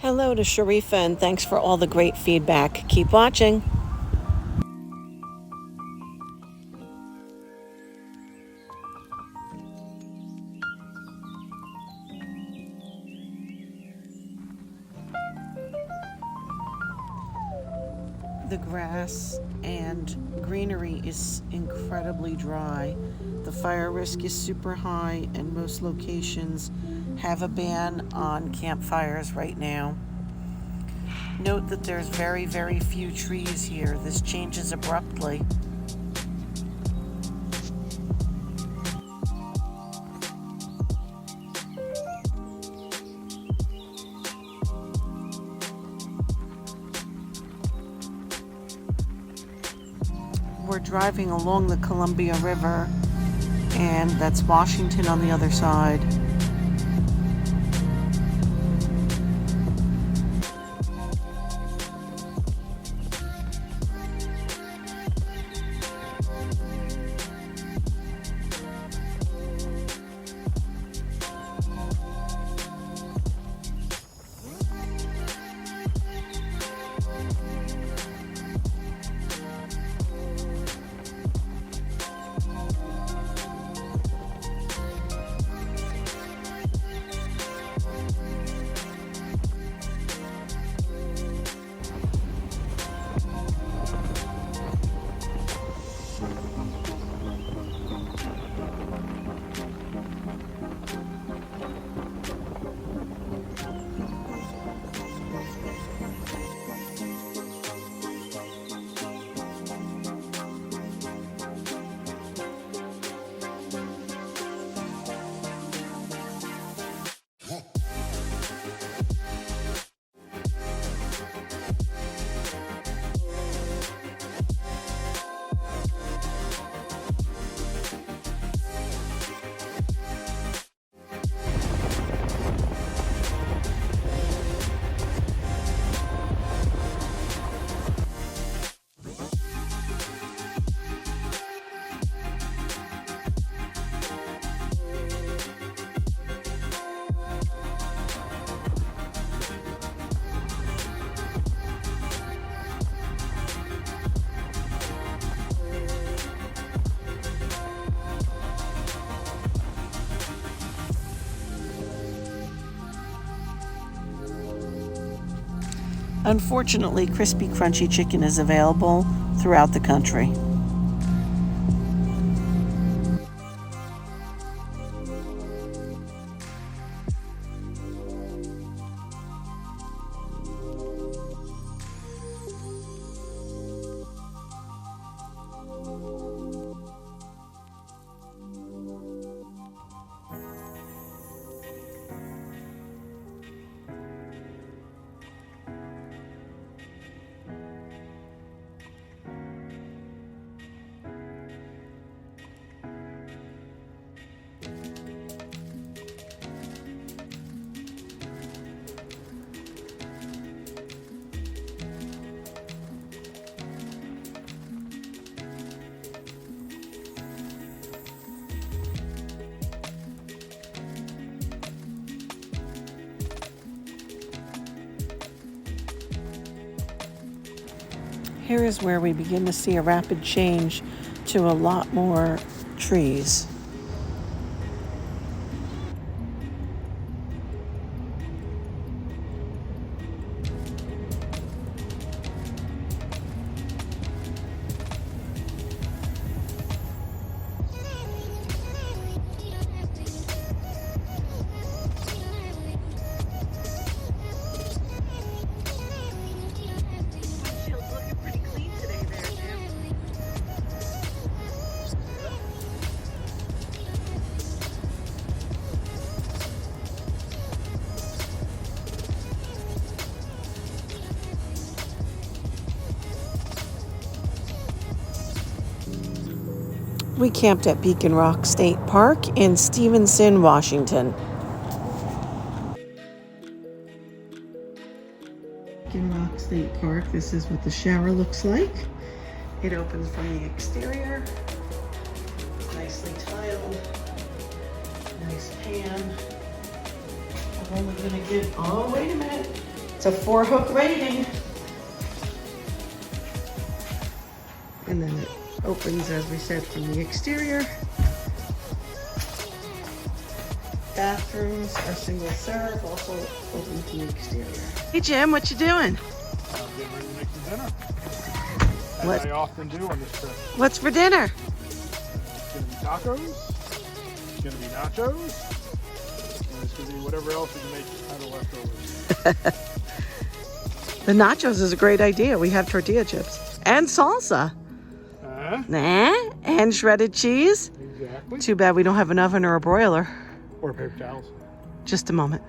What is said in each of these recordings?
Hello to Sharifa, and thanks for all the great feedback. Keep watching. The grass and greenery is incredibly dry. The fire risk is super high, and most locations have a ban on campfires right now. Note that there's very, very few trees here. This changes abruptly. We're driving along the Columbia River, and that's Washington on the other side. Unfortunately, crispy, crunchy chicken is available throughout the country. Here is where we begin to see a rapid change to a lot more trees. We camped at Beacon Rock State Park in Stevenson, Washington. Beacon Rock State Park, this is what the shower looks like. It opens from the exterior. It's nicely tiled. Nice pan. I'm only going to give, oh, wait a minute. It's a 4-hook rating. And then it opens, as we said, from the exterior. Bathrooms are single serve, also open from the exterior. Hey Jim, what you doing? I'm getting ready to make some dinner. As I often do on this trip. What's for dinner? It's going to be tacos. It's going to be nachos. And it's going to be whatever else we can make out of leftovers. The nachos is a great idea. We have tortilla chips and salsa. And shredded cheese. Exactly. Too bad we don't have an oven or a broiler. Or paper towels. Just a moment.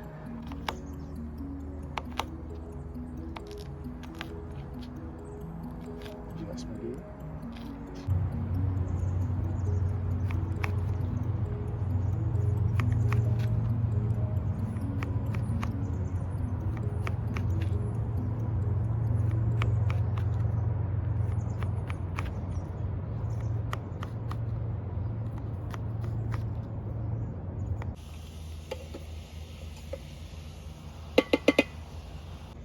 Yes, my dude.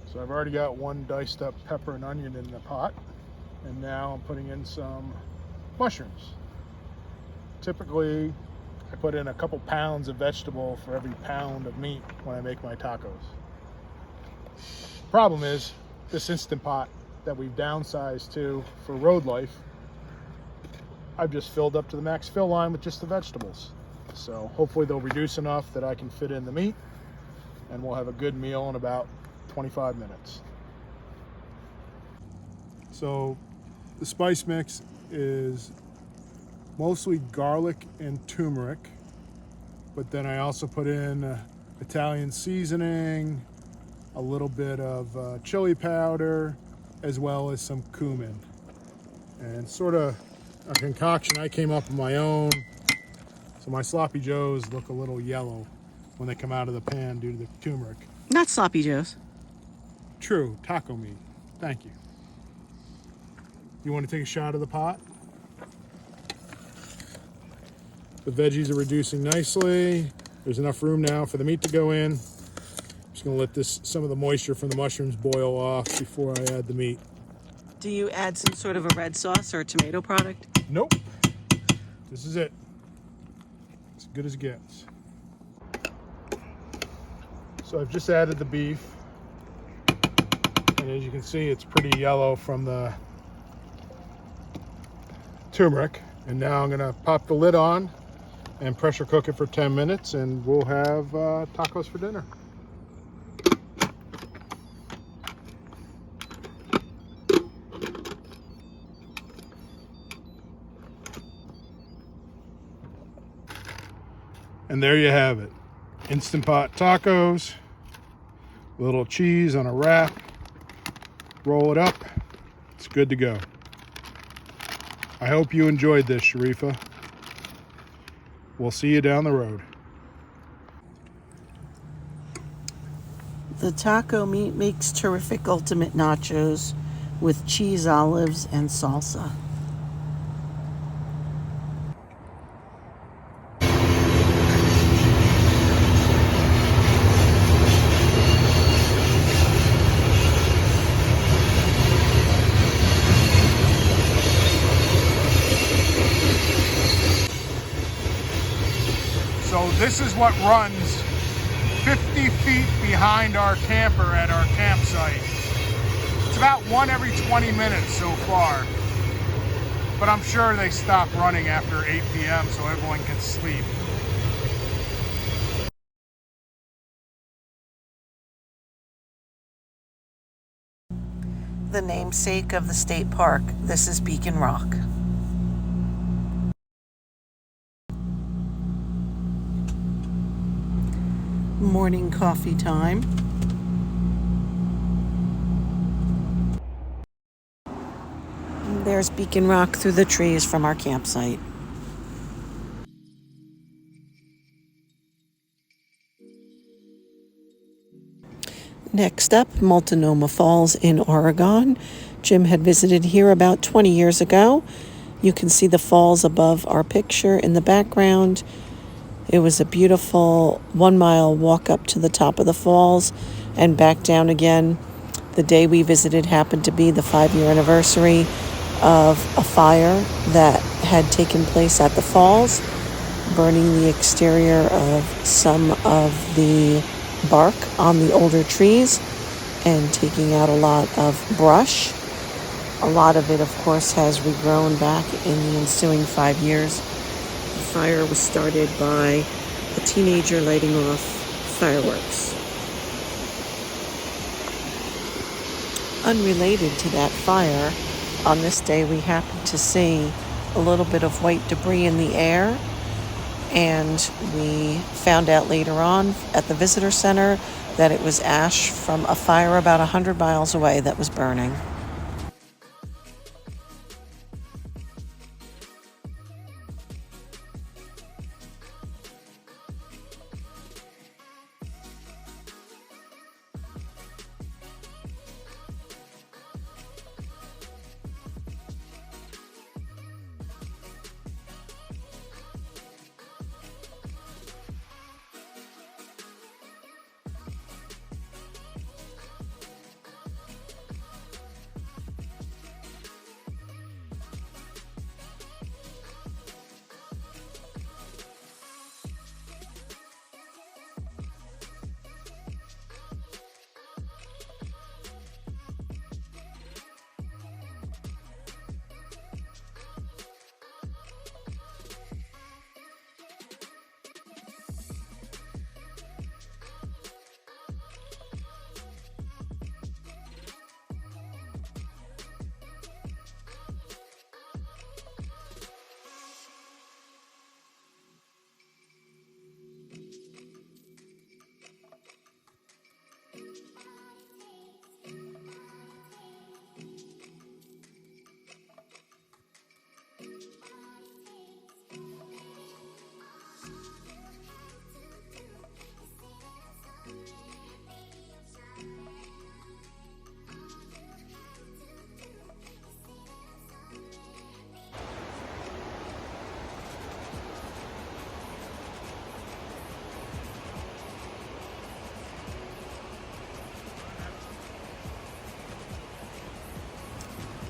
So I've already got one diced up pepper and onion in the pot, and now I'm putting in some mushrooms. Typically, I put in a couple pounds of vegetable for every pound of meat when I make my tacos. Problem is, this Instant Pot that we've downsized to for road life, I've just filled up to the max fill line with just the vegetables. So hopefully they'll reduce enough that I can fit in the meat, and we'll have a good meal in about 25 minutes. So the spice mix is mostly garlic and turmeric, but then I also put in Italian seasoning, a little bit of chili powder, as well as some cumin. And sort of a concoction I came up with my own. So my sloppy joes look a little yellow when they come out of the pan due to the turmeric. Not sloppy joes. True, taco meat. Thank you. You want to take a shot of the pot? The veggies are reducing nicely. There's enough room now for the meat to go in. I'm just going to let some of the moisture from the mushrooms boil off before I add the meat. Do you add some sort of a red sauce or a tomato product? Nope. This is it. As good as it gets. So I've just added the beef. And as you can see, it's pretty yellow from the turmeric. And now I'm gonna pop the lid on and pressure cook it for 10 minutes, and we'll have tacos for dinner. And there you have it. Instant Pot tacos, little cheese on a wrap. Roll it up. It's good to go. I hope you enjoyed this, Sharifa. We'll see you down the road. The taco meat makes terrific ultimate nachos with cheese, olives, and salsa. So this is what runs 50 feet behind our camper at our campsite. It's about one every 20 minutes so far. But I'm sure they stop running after 8 p.m. so everyone can sleep. The namesake of the state park. This is Beacon Rock. Morning coffee time. There's Beacon Rock through the trees from our campsite. Next up, Multnomah Falls in Oregon. Jim had visited here about 20 years ago. You can see the falls above our picture in the background. It was a beautiful 1-mile walk up to the top of the falls, and back down again. The day we visited happened to be the 5-year anniversary of a fire that had taken place at the falls, burning the exterior of some of the bark on the older trees and taking out a lot of brush. A lot of it, of course, has regrown back in the ensuing 5 years. The fire was started by a teenager lighting off fireworks. Unrelated to that fire, on this day we happened to see a little bit of white debris in the air, and we found out later on at the visitor center that it was ash from a fire about 100 miles away that was burning.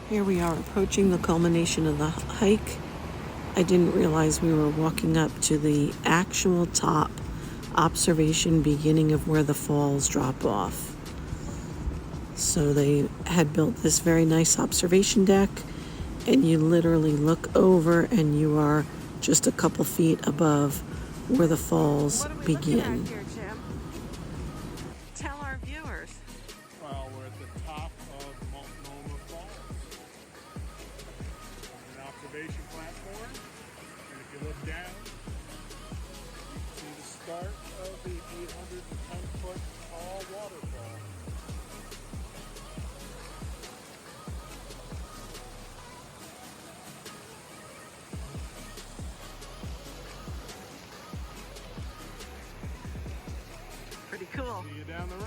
Here we are approaching the culmination of the hike. I didn't realize we were walking up to the actual top observation beginning of where the falls drop off. So they had built this very nice observation deck, and you literally look over and you are just a couple feet above where the falls begin. Here, Jim? Tell our viewers. Well, we're at the top of Multanomah Falls. An observation platform, and if you look down, you can see the start of the 810-foot tall waterfall. Pretty cool. See you down the road.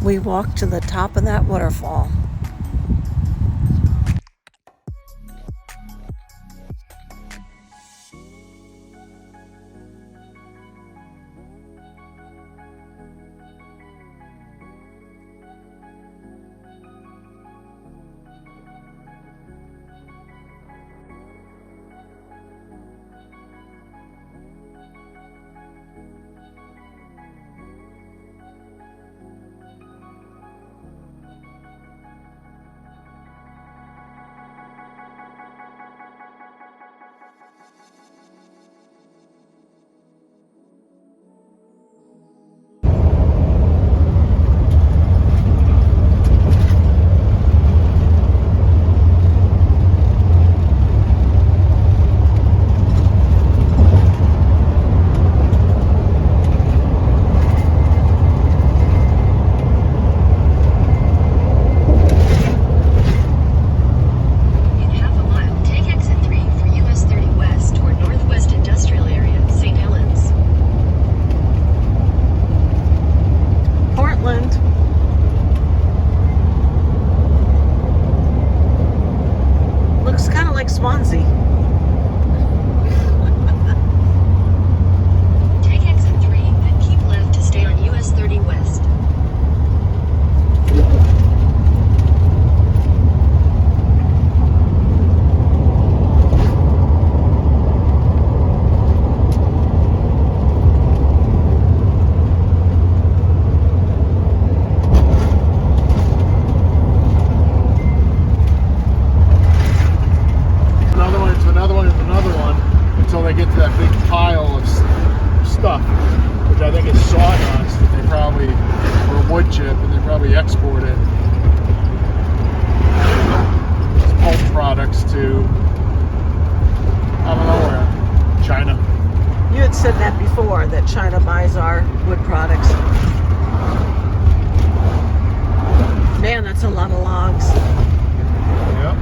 We walked to the top of that waterfall. Looks kind of like Swansea. Take exit 3 and keep left to stay on US 30 West. Until they get to that big pile of stuff, which I think is sawdust that they probably, or wood chip, and they probably export it as pulp products to, I don't know where, China. You had said that before, that China buys our wood products. Man, that's a lot of logs. Yep.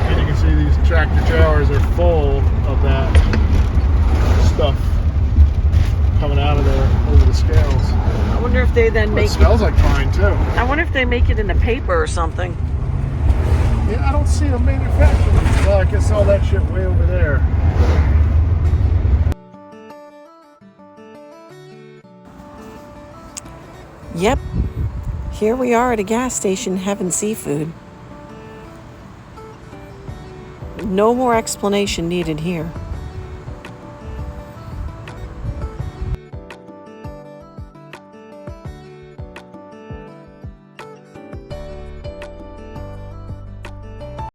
And you can see these tractor trailers are full of that stuff coming out of there over the scales. I wonder if they then Well, make it smells like pine too. I wonder if they make it into paper or something. Yeah, I don't see them manufacturing it. Well, I guess all that shit way over there. Yep. Here we are at a gas station having seafood. No more explanation needed here.